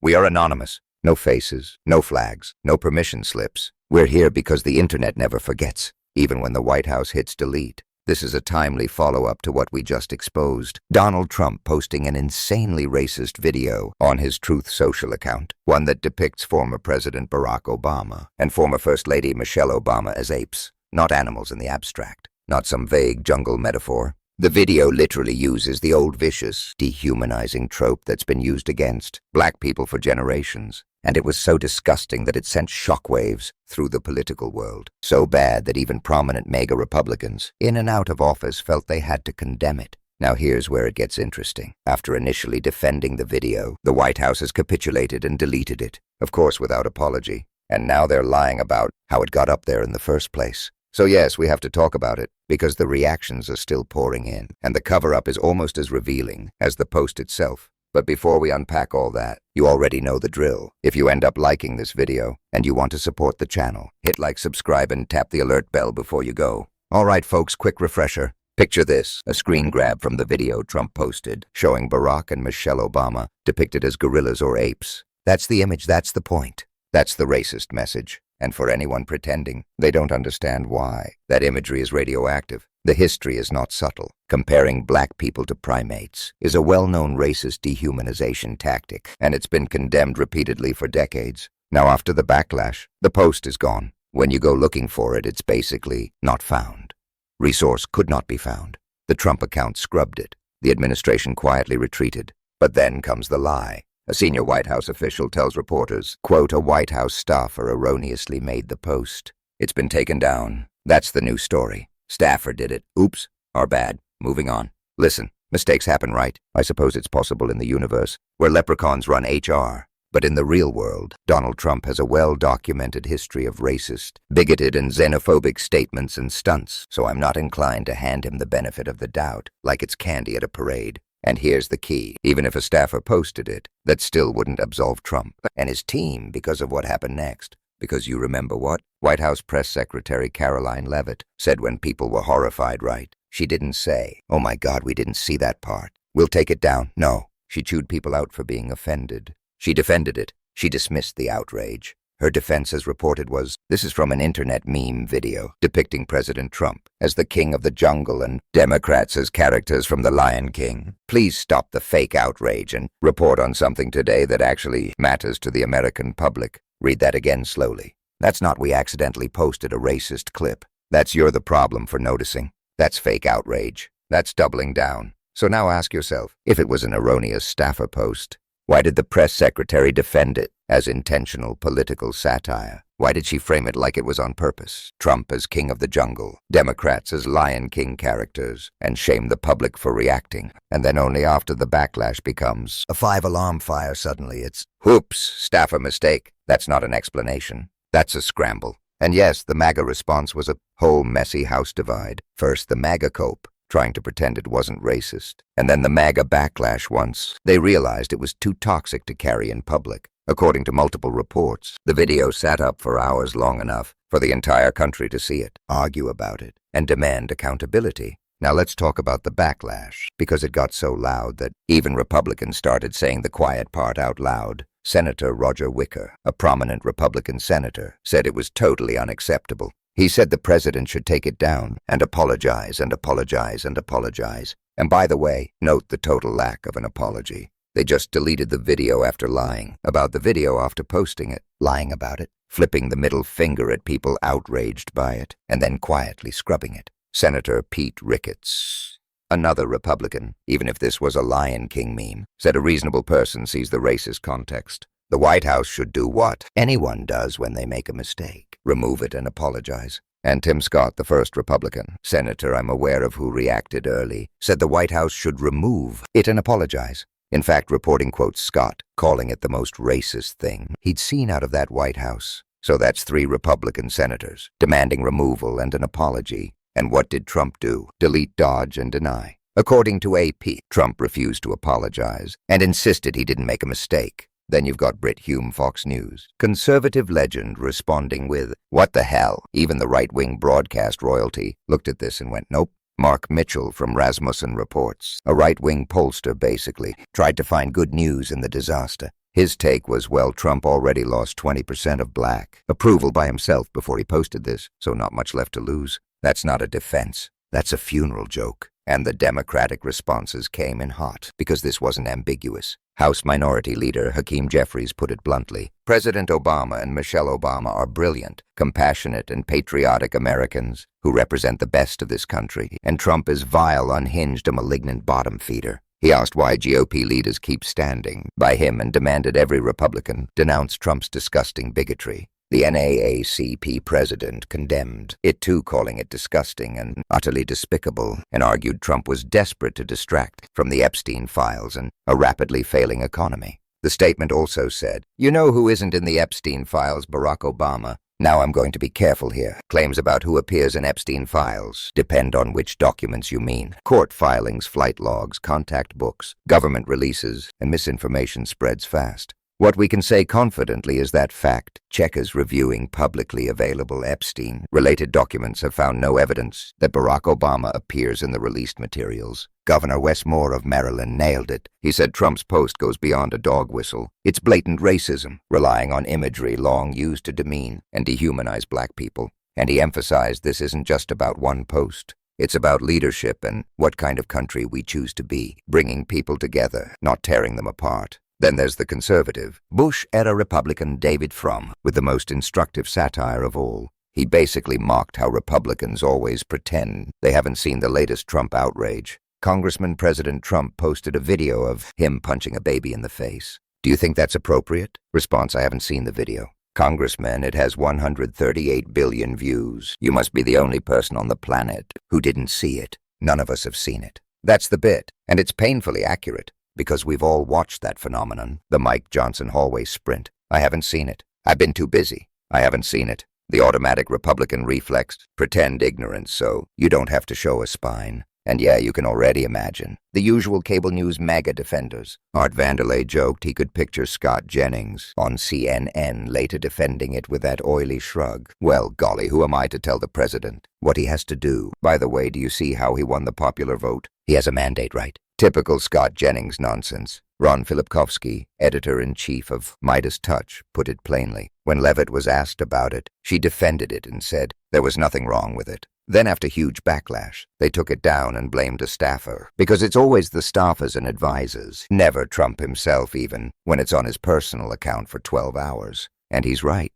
We are anonymous. No faces, no flags, no permission slips. We're here because the internet never forgets, even when the White House hits delete. This is a timely follow-up to what we just exposed. Donald Trump posting an insanely racist video on his Truth Social account, one that depicts former President Barack Obama and former First Lady Michelle Obama as apes, not animals in the abstract, not some vague jungle metaphor. The video literally uses the old vicious, dehumanizing trope that's been used against black people for generations. And it was so disgusting that it sent shockwaves through the political world. So bad that even prominent MAGA Republicans, in and out of office, felt they had to condemn it. Now here's where it gets interesting. After initially defending the video, the White House has capitulated and deleted it, of course without apology. And now they're lying about how it got up there in the first place. So yes, we have to talk about it, because the reactions are still pouring in, and the cover-up is almost as revealing as the post itself. But before we unpack all that, you already know the drill. If you end up liking this video, and you want to support the channel, hit like, subscribe, and tap the alert bell before you go. Alright folks, quick refresher. Picture this, a screen grab from the video Trump posted, showing Barack and Michelle Obama depicted as gorillas or apes. That's the image, that's the point. That's the racist message. And for anyone pretending they don't understand why, that imagery is radioactive. The history is not subtle. Comparing black people to primates is a well-known racist dehumanization tactic, and it's been condemned repeatedly for decades. Now after the backlash, the post is gone. When you go looking for it, it's basically not found. Resource could not be found. The Trump account scrubbed it. The administration quietly retreated. But then comes the lie. A senior White House official tells reporters, quote, a White House staffer erroneously made the post. It's been taken down. That's the new story. Staffer did it. Oops. Our bad. Moving on. Listen, mistakes happen, right? I suppose it's possible in the universe, where leprechauns run HR. But in the real world, Donald Trump has a well-documented history of racist, bigoted, and xenophobic statements and stunts, so I'm not inclined to hand him the benefit of the doubt, like it's candy at a parade. And here's the key. Even if a staffer posted it, that still wouldn't absolve Trump and his team because of what happened next. Because you remember what? White House Press Secretary Caroline Leavitt said when people were horrified, right? She didn't say, oh my God, we didn't see that part. We'll take it down. No, she chewed people out for being offended. She defended it. She dismissed the outrage. Her defense, as reported, was, this is from an internet meme video depicting President Trump as the king of the jungle and Democrats as characters from The Lion King. Please stop the fake outrage and report on something today that actually matters to the American public. Read that again slowly. That's not we accidentally posted a racist clip. That's you're the problem for noticing. That's fake outrage. That's doubling down. So now ask yourself, if it was an erroneous staffer post, why did the press secretary defend it as intentional political satire? Why did she frame it like it was on purpose? Trump as king of the jungle, Democrats as Lion King characters, and shame the public for reacting. And then only after the backlash becomes a 5-alarm fire suddenly it's, whoops, staffer mistake. That's not an explanation. That's a scramble. And yes, the MAGA response was a whole messy house divide. First, the MAGA cope, trying to pretend it wasn't racist. And then the MAGA backlash once they realized it was too toxic to carry in public. According to multiple reports, the video sat up for hours long enough for the entire country to see it, argue about it, and demand accountability. Now let's talk about the backlash, because it got so loud that even Republicans started saying the quiet part out loud. Senator Roger Wicker, a prominent Republican senator, said it was totally unacceptable. He said the president should take it down and apologize and apologize and apologize. And by the way, note the total lack of an apology. They just deleted the video after lying about the video after posting it, lying about it, flipping the middle finger at people outraged by it, and then quietly scrubbing it. Senator Pete Ricketts, another Republican, even if this was a Lion King meme, said a reasonable person sees the racist context. The White House should do what anyone does when they make a mistake. Remove it and apologize. And Tim Scott, the first Republican senator I'm aware of who reacted early, said the White House should remove it and apologize. In fact, reporting quotes Scott, calling it the most racist thing he'd seen out of that White House. So that's 3 Republican senators demanding removal and an apology. And what did Trump do? Delete, dodge, and deny. According to AP, Trump refused to apologize and insisted he didn't make a mistake. Then you've got Brit Hume, Fox News, conservative legend, responding with, what the hell? Even the right-wing broadcast royalty looked at this and went, nope. Mark Mitchell from Rasmussen reports, a right-wing pollster basically tried to find good news in the disaster. His take was, well, Trump already lost 20% of black approval by himself before he posted this, so not much left to lose. That's not a defense. That's a funeral joke. And the Democratic responses came in hot because this wasn't ambiguous. House Minority Leader Hakeem Jeffries put it bluntly. President Obama and Michelle Obama are brilliant, compassionate, and patriotic Americans who represent the best of this country, and Trump is vile, unhinged, a malignant bottom feeder. He asked why GOP leaders keep standing by him and demanded every Republican denounce Trump's disgusting bigotry. The NAACP president condemned it too, calling it disgusting and utterly despicable, and argued Trump was desperate to distract from the Epstein files and a rapidly failing economy. The statement also said, "You know who isn't in the Epstein files? Barack Obama." Now I'm going to be careful here. Claims about who appears in Epstein files depend on which documents you mean. Court filings, flight logs, contact books, government releases, and misinformation spreads fast. What we can say confidently is that fact checkers reviewing publicly available Epstein-related documents have found no evidence that Barack Obama appears in the released materials. Governor Wes Moore of Maryland nailed it. He said Trump's post goes beyond a dog whistle. It's blatant racism, relying on imagery long used to demean and dehumanize black people. And he emphasized this isn't just about one post. It's about leadership and what kind of country we choose to be, bringing people together, not tearing them apart. Then there's the conservative, Bush-era Republican David Frum, with the most instructive satire of all. He basically mocked how Republicans always pretend they haven't seen the latest Trump outrage. Congressman President Trump posted a video of him punching a baby in the face. Do you think that's appropriate? Response: I haven't seen the video. Congressman, it has 138 billion views. You must be the only person on the planet who didn't see it. None of us have seen it. That's the bit, and it's painfully accurate. Because we've all watched that phenomenon, the Mike Johnson hallway sprint. I haven't seen it. I've been too busy. I haven't seen it. The automatic Republican reflex, pretend ignorance so you don't have to show a spine. And yeah, you can already imagine. The usual cable news MAGA defenders. Art Vanderlei joked he could picture Scott Jennings on CNN later defending it with that oily shrug. Well, golly, who am I to tell the president what he has to do? By the way, do you see how he won the popular vote? He has a mandate, right? Typical Scott Jennings nonsense. Ron Filipkowski, editor-in-chief of Midas Touch, put it plainly. When Leavitt was asked about it, she defended it and said there was nothing wrong with it. Then after huge backlash, they took it down and blamed a staffer. Because it's always the staffers and advisors, never Trump himself even, when it's on his personal account for 12 hours. And he's right.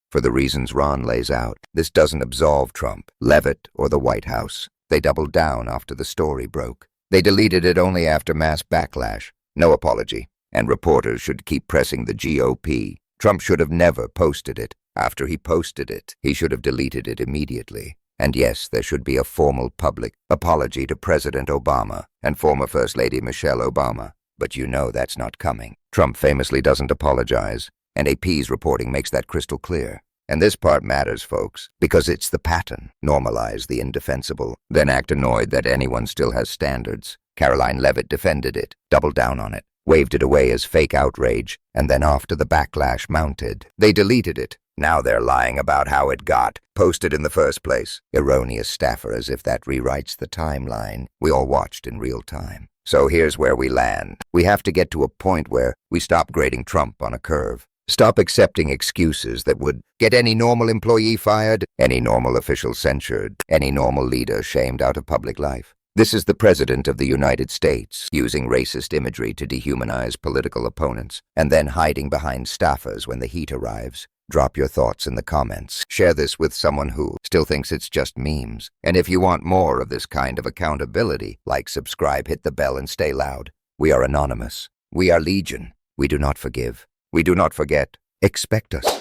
For the reasons Ron lays out, this doesn't absolve Trump, Leavitt, or the White House. They doubled down after the story broke. They deleted it only after mass backlash. No apology. And reporters should keep pressing the GOP. Trump should have never posted it. After he posted it, he should have deleted it immediately. And yes, there should be a formal public apology to President Obama and former First Lady Michelle Obama. But you know that's not coming. Trump famously doesn't apologize, and AP's reporting makes that crystal clear. And this part matters, folks, because it's the pattern. Normalize the indefensible, then act annoyed that anyone still has standards. Caroline Leavitt defended it, doubled down on it, waved it away as fake outrage, and then after the backlash mounted, they deleted it. Now they're lying about how it got posted in the first place. Erroneous staffer, as if that rewrites the timeline we all watched in real time. So here's where we land. We have to get to a point where we stop grading Trump on a curve. Stop accepting excuses that would get any normal employee fired, any normal official censured, any normal leader shamed out of public life. This is the President of the United States, using racist imagery to dehumanize political opponents, and then hiding behind staffers when the heat arrives. Drop your thoughts in the comments. Share this with someone who still thinks it's just memes. And if you want more of this kind of accountability, like, subscribe, hit the bell, and stay loud. We are anonymous. We are legion. We do not forgive. We do not forget. Expect us.